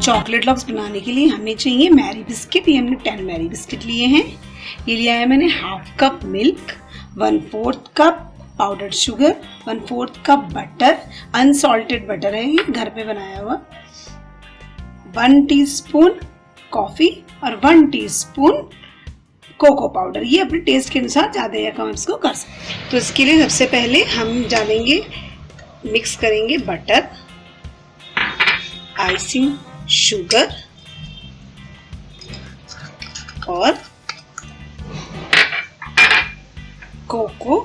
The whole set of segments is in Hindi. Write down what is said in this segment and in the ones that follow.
चॉकलेट लॉक्स बनाने के लिए हमें चाहिए मैरी बिस्किट। ये हमने 10 मैरी बिस्किट लिए हैं। ये लिया है मैंने half cup milk, 1/4 cup powdered sugar, 1/4 cup butter, unsalted butter है ये, घर पे बनाया हुआ, 1 टीस्पून कॉफ़ी और 1 टीस्पून कोको पाउडर। ये अपने टेस्ट के अनुसार ज़्यादा या कम इसको कर सकते हैं। तो इसके लिए सबसे पहले हम डालेंगे, मिक्स करेंगे बटर, आइसिंग शुगर और कोको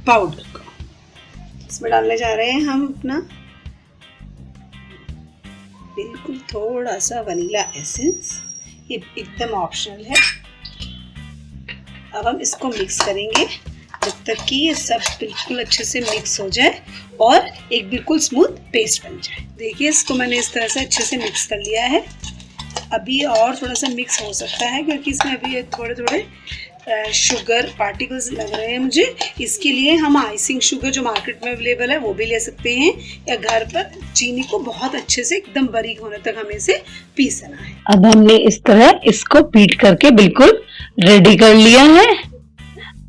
पाउडर को इसमें डालने जा रहे हैं हम अपना बिल्कुल थोड़ा सा वनीला एसेंस। ये एकदम ऑप्शनल है। अब हम इसको मिक्स करेंगे जब तक कि ये सब बिल्कुल अच्छे से मिक्स हो जाए और एक बिल्कुल स्मूथ पेस्ट बन जाए। देखिए इसको मैंने इस तरह से अच्छे से मिक्स कर लिया है। अभी और थोड़ा सा मिक्स हो सकता है क्योंकि इसमें अभी थोड़े थोड़े शुगर पार्टिकल्स लग रहे हैं मुझे। इसके लिए हम आइसिंग शुगर जो मार्केट में अवेलेबल है वो भी ले सकते हैं, या घर पर चीनी को बहुत अच्छे से एकदम बारीक होने तक हमें इसे पीसना है। अब हमने इस तरह इसको पीट करके बिल्कुल रेडी कर लिया है।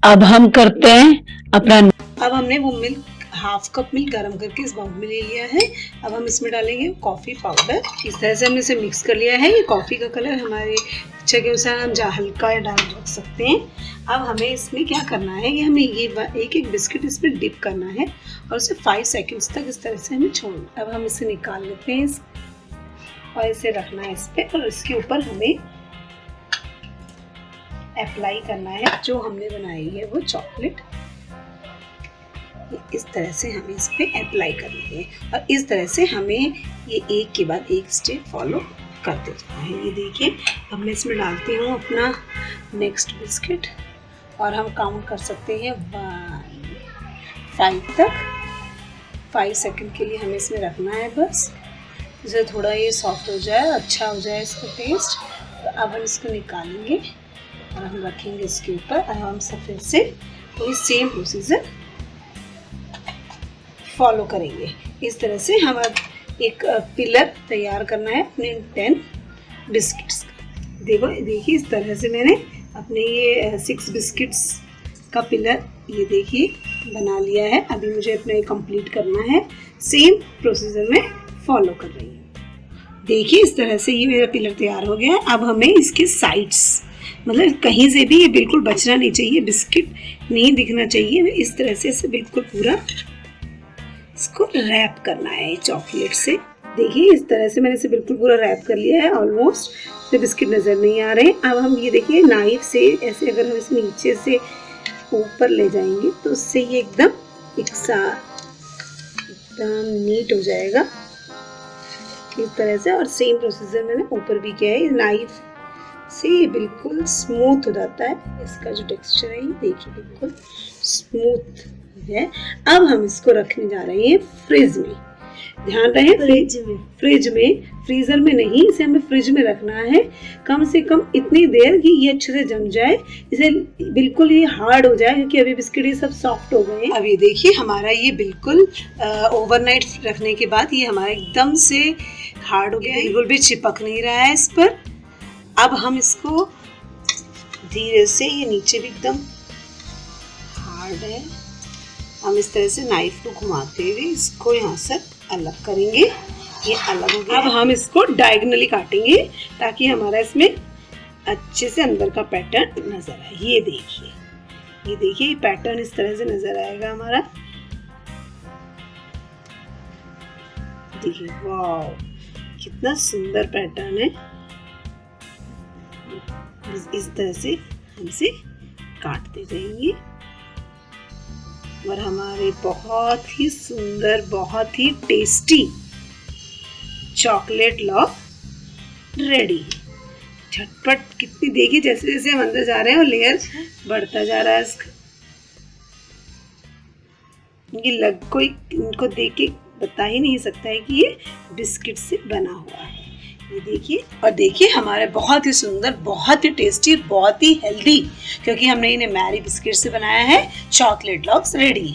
अब हम करते हैं अपना। अब हमने वो मिल्क, हाफ कप मिल्क गर्म करके इस बाउल में ले लिया है। अब हम इसमें डालेंगे कॉफ़ी पाउडर। इस तरह से हमने इसे मिक्स कर लिया है। ये कॉफ़ी का कलर हमारे इच्छा के अनुसार हम जहाँ हल्का या डार्क रख सकते हैं। अब हमें इसमें क्या करना है, ये हमें ये एक बिस्किट इसमें डिप करना है और उसे 5 सेकंड्स तक इस तरह से हमें छोड़ना। अब हम इसे निकाल लेते हैं और इसे रखना है इस पर, और इसके ऊपर हमें अप्लाई करना है जो हमने बनाई है वो चॉकलेट। इस तरह से हमें इस पे अप्लाई करनी है और इस तरह से हमें ये एक के बाद एक स्टेप फॉलो करते जाना है। ये देखिए अब मैं इसमें डालती हूँ अपना नेक्स्ट बिस्किट और हम काउंट कर सकते हैं 5 तक। 5 सेकंड के लिए हमें इसमें रखना है बस, जिससे थोड़ा ये सॉफ्ट हो जाए, अच्छा हो जाए इसका टेस्ट। तो अब हम इसको निकालेंगे और हम रखेंगे इसके ऊपर। अब हम फिर से वही सेम प्रोसीजर फॉलो करेंगे। इस तरह से हम अब एक पिलर तैयार करना है अपने 10 बिस्किट्स का। देखिए इस तरह से मैंने अपने ये 6 बिस्किट्स का पिलर ये देखिए बना लिया है। अभी मुझे अपना ये कंप्लीट करना है, सेम प्रोसीजर में फॉलो कर रही हूँ। देखिए इस तरह से ये मेरा पिलर तैयार हो गया है। अब हमें इसके साइड्स, मतलब कहीं से भी ये बिल्कुल बचना नहीं चाहिए, बिस्किट नहीं दिखना चाहिए। इस तरह से इसे बिल्कुल पूरा इसको रैप करना है चॉकलेट से। देखिए इस तरह से मैंने इसे बिल्कुल पूरा रैप कर लिया है ऑलमोस्ट। तो बिस्किट नज़र नहीं आ रहे हैं। अब हम ये देखिए नाइफ से ऐसे अगर हम इसे नीचे से ऊपर ले जाएंगे तो उससे ये एकदम एकदम नीट हो जाएगा इस तरह से। और सेम प्रोसीजर मैंने ऊपर भी किया है। नाइफ से ये बिल्कुल स्मूथ हो जाता है। इसका जो टेक्सचर है ये देखिए बिल्कुल स्मूथ है। अब हम इसको रखने जा रहे हैं फ्रिज में। ध्यान रहे फ्रिज में, फ्रीजर में नहीं, इसे हमें फ्रिज में रखना है कम से कम इतनी देर कि ये अच्छे से जम जाए, इसे बिल्कुल ये हार्ड हो जाए, क्योंकि अभी बिस्किट ये सब सॉफ्ट हो गए हैं। अब ये देखिए हमारा ये बिल्कुल ओवरनाइट रखने के बाद ये हमारा एकदम से हार्ड हो गया है, बिल्कुल भी चिपक नहीं रहा है इस पर। अब हम इसको धीरे से, ये नीचे भी एकदम हार्ड है, हम इस तरह से नाइफ को घुमाते हुए इसको यहाँ से अलग करेंगे। ये अलग हो गया। अब हम इसको डायगोनली काटेंगे ताकि हमारा इसमें अच्छे से अंदर का पैटर्न नजर आए। ये देखिए ये पैटर्न इस तरह से नजर आएगा हमारा। देखिए वाह कितना सुंदर पैटर्न है। इस तरह से हम इसे काटते जाएंगे और हमारे बहुत ही सुंदर, बहुत ही टेस्टी चॉकलेट लॉक रेडी। झटपट कितनी, देखिए जैसे जैसे हम अंदर जा रहे हैं और लेयर बढ़ता जा रहा है इसका। ये कोई इनको देख के बता ही नहीं सकता है कि ये बिस्किट से बना हुआ है। ये देखिए, और देखिए हमारे बहुत ही सुंदर, बहुत ही टेस्टी, बहुत ही हेल्दी, क्योंकि हमने इन्हें मैरी बिस्किट से बनाया है, चॉकलेट लॉक्स रेडी।